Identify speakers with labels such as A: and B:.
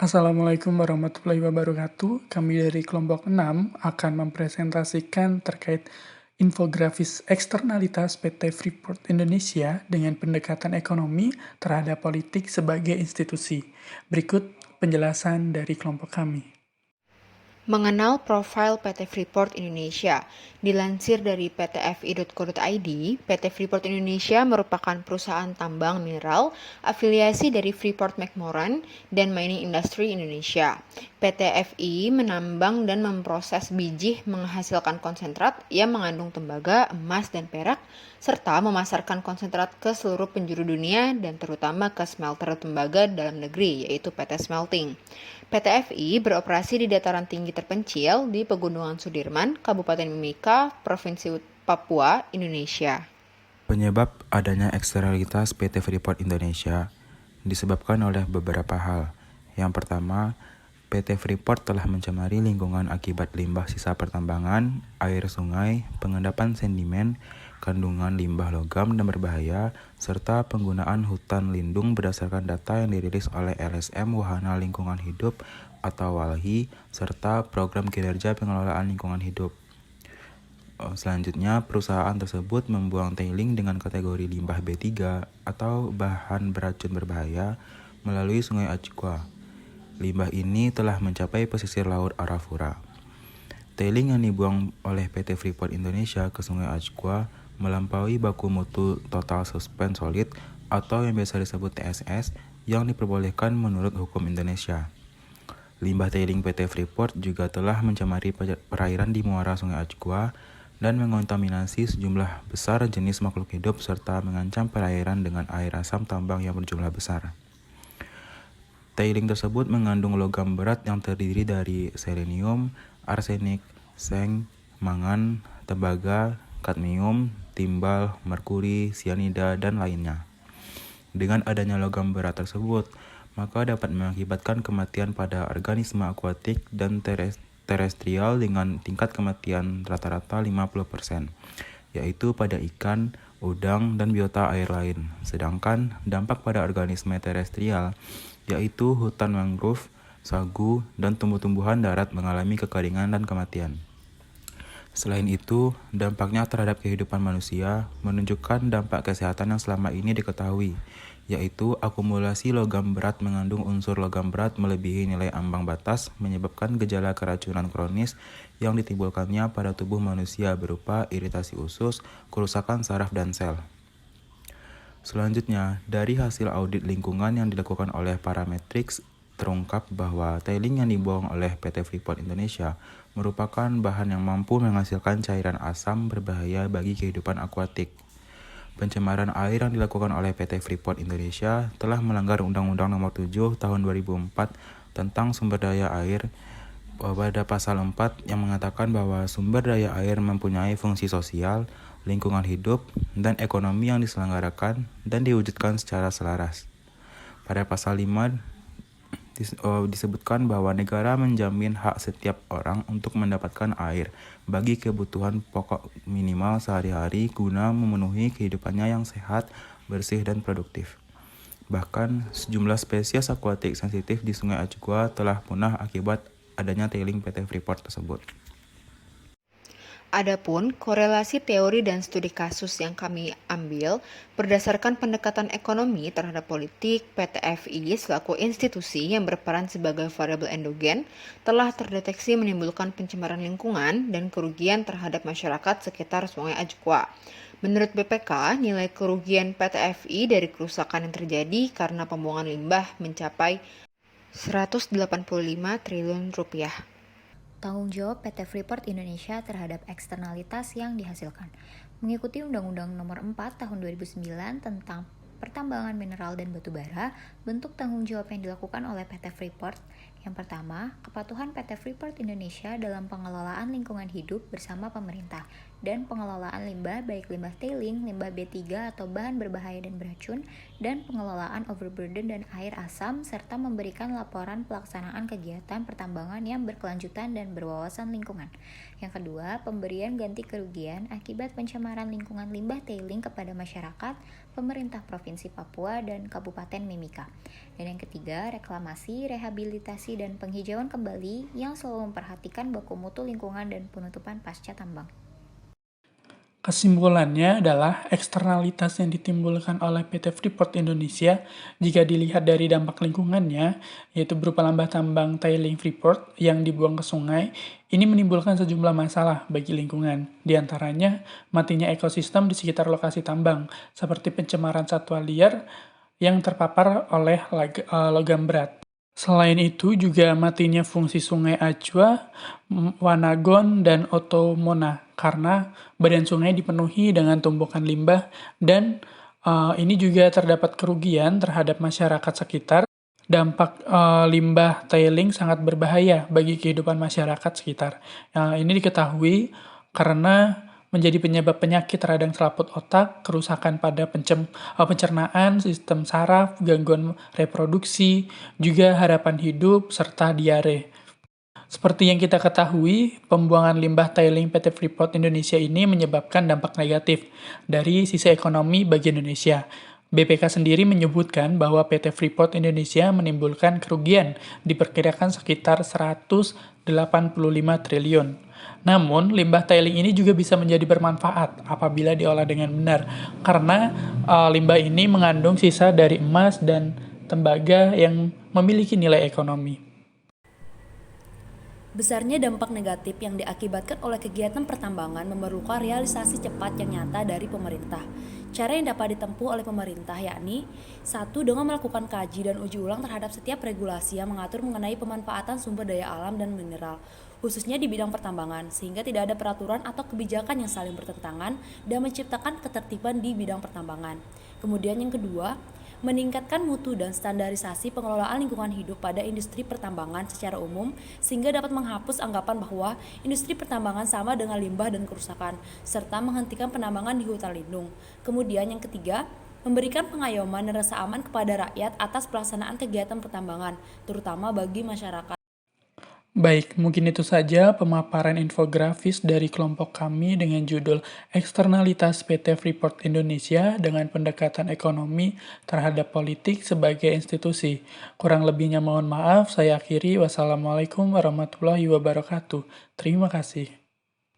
A: Assalamualaikum warahmatullahi wabarakatuh. Kami dari kelompok 6 akan mempresentasikan terkait infografis eksternalitas PT Freeport Indonesia dengan pendekatan ekonomi terhadap politik sebagai institusi. Berikut penjelasan dari kelompok kami.
B: Mengenal profil PT Freeport Indonesia. Dilansir dari ptfi.co.id, PT Freeport Indonesia merupakan perusahaan tambang mineral afiliasi dari Freeport-McMoRan dan Mining Industry Indonesia. PT FI menambang dan memproses biji menghasilkan konsentrat yang mengandung tembaga, emas, dan perak, serta memasarkan konsentrat ke seluruh penjuru dunia dan terutama ke smelter tembaga dalam negeri, yaitu PT Smelting. PT FI beroperasi di dataran tinggi terpencil di Pegunungan Sudirman, Kabupaten Mimika, Provinsi Papua, Indonesia.
C: Penyebab adanya eksternalitas PT Freeport Indonesia disebabkan oleh beberapa hal. Yang pertama, PT Freeport telah mencemari lingkungan akibat limbah sisa pertambangan, air sungai, pengendapan sedimen, kandungan limbah logam dan berbahaya, serta penggunaan hutan lindung berdasarkan data yang dirilis oleh LSM Wahana Lingkungan Hidup atau WALHI, serta Program Kinerja Pengelolaan Lingkungan Hidup. Selanjutnya, perusahaan tersebut membuang tailing dengan kategori limbah B3 atau bahan beracun berbahaya melalui Sungai Ajqua. Limbah ini telah mencapai pesisir laut Arafura. Tailing yang dibuang oleh PT Freeport Indonesia ke Sungai Ajqua melampaui baku mutu total suspend solid atau yang biasa disebut TSS yang diperbolehkan menurut hukum Indonesia. Limbah tailing PT Freeport juga telah mencemari perairan di muara Sungai Ajqua dan mengontaminasi sejumlah besar jenis makhluk hidup serta mengancam perairan dengan air asam tambang yang berjumlah besar. Tailing tersebut mengandung logam berat yang terdiri dari selenium, arsenik, seng, mangan, tembaga, kadmium, timbal, merkuri, sianida, dan lainnya. Dengan adanya logam berat tersebut, maka dapat mengakibatkan kematian pada organisme akuatik dan terestrial dengan tingkat kematian rata-rata 50%, yaitu pada ikan, udang, dan biota air lain. Sedangkan dampak pada organisme terestrial, yaitu hutan mangrove, sagu, dan tumbuh-tumbuhan darat mengalami kekeringan dan kematian. Selain itu, dampaknya terhadap kehidupan manusia menunjukkan dampak kesehatan yang selama ini diketahui, yaitu akumulasi logam berat mengandung unsur logam berat melebihi nilai ambang batas menyebabkan gejala keracunan kronis yang ditimbulkannya pada tubuh manusia berupa iritasi usus, kerusakan saraf dan sel. Selanjutnya, dari hasil audit lingkungan yang dilakukan oleh Parametrics, terungkap bahwa tailing yang dibuang oleh PT Freeport Indonesia merupakan bahan yang mampu menghasilkan cairan asam berbahaya bagi kehidupan akuatik. Pencemaran air yang dilakukan oleh PT Freeport Indonesia telah melanggar Undang-Undang Nomor 7 Tahun 2004 tentang sumber daya air pada pasal 4 yang mengatakan bahwa sumber daya air mempunyai fungsi sosial, lingkungan hidup, dan ekonomi yang diselenggarakan dan diwujudkan secara selaras. Pada pasal 5 disebutkan bahwa negara menjamin hak setiap orang untuk mendapatkan air bagi kebutuhan pokok minimal sehari-hari guna memenuhi kehidupannya yang sehat, bersih, dan produktif. Bahkan, sejumlah spesies akuatik sensitif di Sungai Ajqua telah punah akibat adanya tailing PT Freeport tersebut.
B: Adapun korelasi teori dan studi kasus yang kami ambil berdasarkan pendekatan ekonomi terhadap politik, PT FI selaku institusi yang berperan sebagai variabel endogen telah terdeteksi menimbulkan pencemaran lingkungan dan kerugian terhadap masyarakat sekitar Sungai Ajqua. Menurut BPK, nilai kerugian PT FI dari kerusakan yang terjadi karena pembuangan limbah mencapai 185 triliun rupiah.
D: Tanggung jawab PT Freeport Indonesia terhadap eksternalitas yang dihasilkan. Mengikuti Undang-Undang Nomor 4 Tahun 2009 tentang pertambangan mineral dan batu bara, bentuk tanggung jawab yang dilakukan oleh PT Freeport. Yang pertama, kepatuhan PT Freeport Indonesia dalam pengelolaan lingkungan hidup bersama pemerintah dan pengelolaan limbah baik limbah tailing, limbah B3 atau bahan berbahaya dan beracun, dan pengelolaan overburden dan air asam serta memberikan laporan pelaksanaan kegiatan pertambangan yang berkelanjutan dan berwawasan lingkungan. Yang kedua, pemberian ganti kerugian akibat pencemaran lingkungan limbah tailing kepada masyarakat pemerintah Provinsi Papua, dan Kabupaten Mimika. Dan yang ketiga, reklamasi, rehabilitasi, dan penghijauan kembali yang selalu memperhatikan baku mutu lingkungan dan penutupan pasca tambang.
A: Kesimpulannya adalah eksternalitas yang ditimbulkan oleh PT Freeport Indonesia jika dilihat dari dampak lingkungannya, yaitu berupa limbah tambang tailing Freeport yang dibuang ke sungai, ini menimbulkan sejumlah masalah bagi lingkungan. Di antaranya, matinya ekosistem di sekitar lokasi tambang, seperti pencemaran satwa liar yang terpapar oleh logam berat. Selain itu juga matinya fungsi Sungai Ajwa, Wanagon, dan Otomona karena badan sungai dipenuhi dengan tumpukan limbah dan ini juga terdapat kerugian terhadap masyarakat sekitar. Dampak limbah tailing sangat berbahaya bagi kehidupan masyarakat sekitar. Ini diketahui karena menjadi penyebab penyakit radang selaput otak, kerusakan pada pencernaan, sistem saraf, gangguan reproduksi, juga harapan hidup, serta diare. Seperti yang kita ketahui, pembuangan limbah tailing PT Freeport Indonesia ini menyebabkan dampak negatif dari sisi ekonomi bagi Indonesia. BPK sendiri menyebutkan bahwa PT Freeport Indonesia menimbulkan kerugian diperkirakan sekitar 185 triliun. Namun, limbah tailing ini juga bisa menjadi bermanfaat apabila diolah dengan benar, karena limbah ini mengandung sisa dari emas dan tembaga yang memiliki nilai ekonomi.
E: Besarnya dampak negatif yang diakibatkan oleh kegiatan pertambangan memerlukan realisasi cepat yang nyata dari pemerintah. Cara yang dapat ditempuh oleh pemerintah yakni 1. Dengan melakukan kaji dan uji ulang terhadap setiap regulasi yang mengatur mengenai pemanfaatan sumber daya alam dan mineral, khususnya di bidang pertambangan, sehingga tidak ada peraturan atau kebijakan yang saling bertentangan dan menciptakan ketertiban di bidang pertambangan. Kemudian yang kedua, meningkatkan mutu dan standarisasi pengelolaan lingkungan hidup pada industri pertambangan secara umum sehingga dapat menghapus anggapan bahwa industri pertambangan sama dengan limbah dan kerusakan, serta menghentikan penambangan di hutan lindung. Kemudian yang ketiga, memberikan pengayoman dan rasa aman kepada rakyat atas pelaksanaan kegiatan pertambangan, terutama bagi masyarakat.
A: Baik, mungkin itu saja pemaparan infografis dari kelompok kami dengan judul Eksternalitas PT Freeport Indonesia dengan pendekatan ekonomi terhadap politik sebagai institusi. Kurang lebihnya mohon maaf, saya akhiri. Wassalamualaikum warahmatullahi wabarakatuh. Terima kasih.